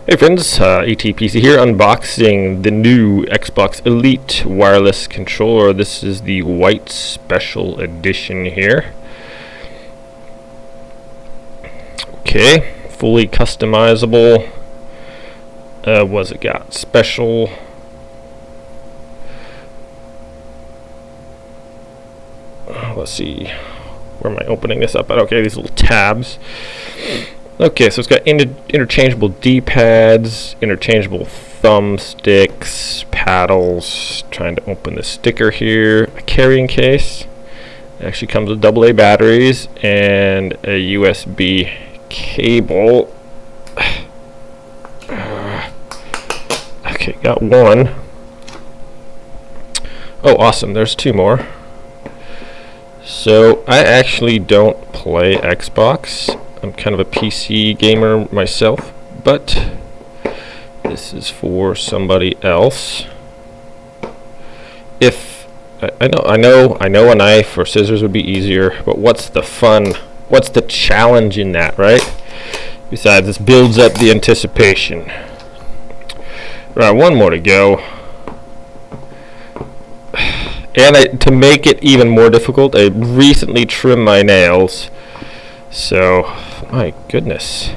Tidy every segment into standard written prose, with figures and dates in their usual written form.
Hey friends, ETPC here, unboxing the new Xbox Elite wireless controller. This is the white special edition here. Okay, fully customizable. What's it got? Special. Let's see. Where am I opening this up at? Okay, these little tabs. Okay, so it's got interchangeable D-pads, interchangeable thumbsticks, paddles. Trying to open the sticker here. A carrying case. It actually comes with AA batteries and a USB cable. Okay, got one. Oh, awesome. There's two more. So I actually don't play Xbox. I'm kind of a PC gamer myself, but this is for somebody else. If I know a knife or scissors would be easier, but what's the fun? What's the challenge in that, right? Besides, this builds up the anticipation. Right, one more to go. And to make it even more difficult, I recently trimmed my nails. So, my goodness.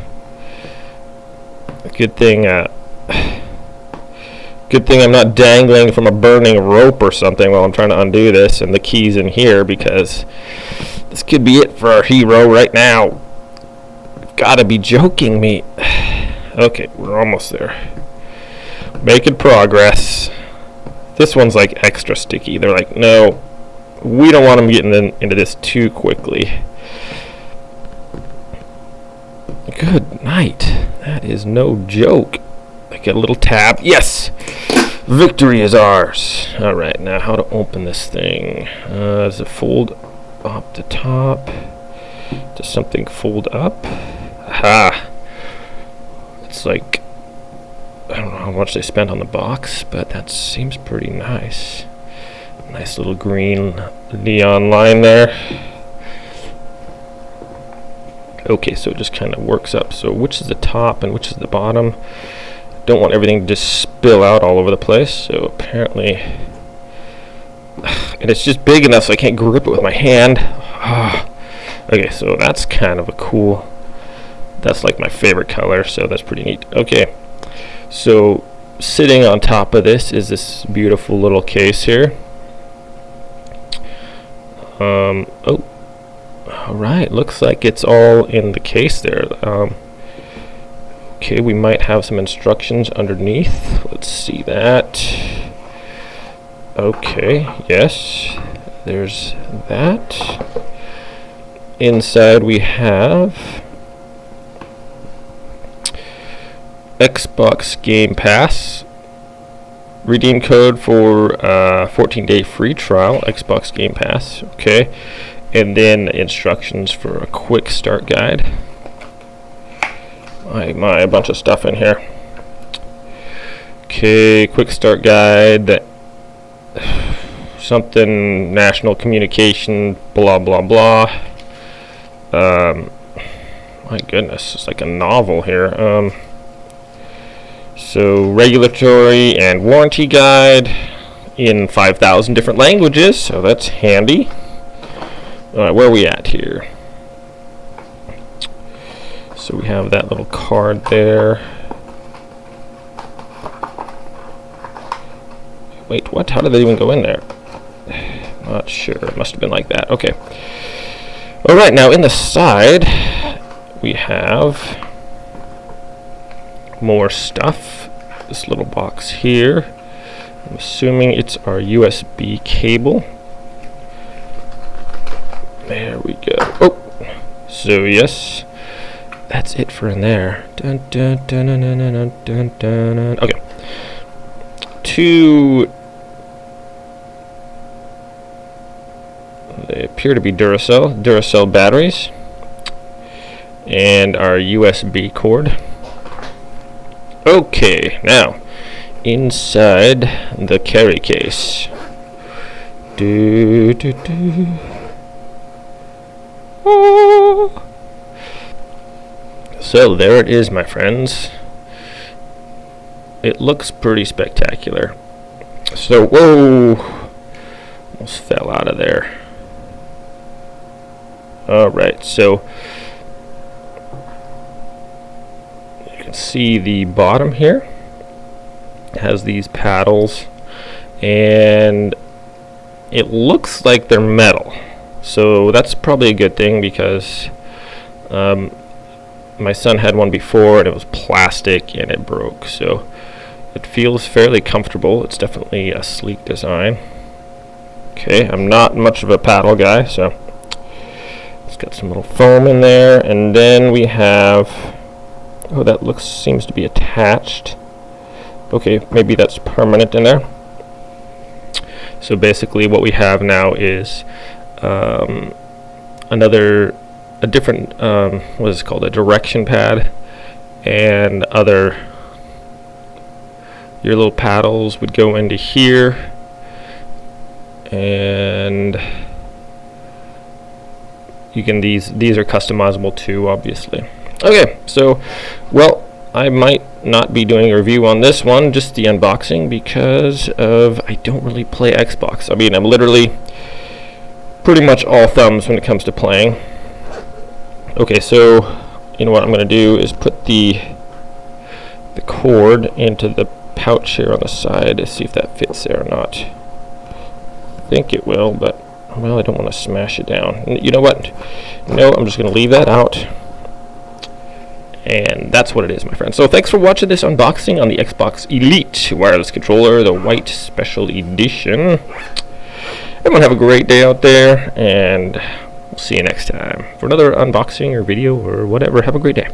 Good thing I'm not dangling from a burning rope or something while I'm trying to undo this, and the key's in here, because this could be it for our hero right now. You've gotta be joking me. Okay, we're almost there. Making progress. This one's like extra sticky. They're like, no, we don't want them getting into this too quickly. Good night. That is no joke. I get a little tab. Yes! Victory is ours. Alright, now how to open this thing. Does it fold up the top? Does something fold up? Aha! It's like, I don't know how much they spent on the box, but that seems pretty nice. Nice little green neon line there. Okay, so it just kind of works up. So which is the top and which is the bottom? Don't want everything to just spill out all over the place. So apparently, and it's just big enough so I can't grip it with my hand. Okay, so that's kind of a cool. That's like my favorite color, so that's pretty neat. Okay, so sitting on top of this is this beautiful little case here. Oh. Alright, looks like it's all in the case there. Okay, we might have some instructions underneath. Let's see that. Okay, yes, there's that. Inside we have Xbox Game Pass. Redeem code for 14-day free trial, Xbox Game Pass. Okay. And then instructions for a quick start guide. My, a bunch of stuff in here. Okay, quick start guide. Something national communication, blah blah blah. My goodness, it's like a novel here. So regulatory and warranty guide in 5,000 different languages, so that's handy. Alright, where are we at here? So we have that little card there. Wait, what? How did they even go in there? Not sure. It must have been like that. Okay. Alright, now in the side, we have more stuff. This little box here. I'm assuming it's our USB cable. There we go. Oh, so yes, that's it for in there. Dun, dun, dun, dun, dun, dun, dun, dun, dun. Okay, two. They appear to be Duracell batteries, and our USB cord. Okay, now inside the carry case. Do do do. So there it is, my friends. it looks pretty spectacular. So, whoa, almost fell out of there. Alright, so you can see the bottom here has these paddles, and it looks like they're metal, so that's probably a good thing, because my son had one before and it was plastic and it broke. So it feels fairly comfortable. It's definitely a sleek design. Okay, I'm not much of a paddle guy, so it's got some little foam in there, and then we have, oh, that seems to be attached. Okay, maybe that's permanent in there. So basically what we have now is a different, what is it called, a direction pad, and your little paddles would go into here, and you can, these are customizable too, obviously. Okay, so, well, I might not be doing a review on this one, just the unboxing, because I don't really play Xbox. I mean, I'm literally pretty much all thumbs when it comes to playing. Okay, so you know what I'm going to do is put the cord into the pouch here on the side to see if that fits there or not. I think it will, but, well, I don't want to smash it down. You know what? No, I'm just going to leave that out. And that's what it is, my friends. So thanks for watching this unboxing on the Xbox Elite wireless controller, the white special edition. Everyone have a great day out there, and we'll see you next time for another unboxing or video or whatever. Have a great day.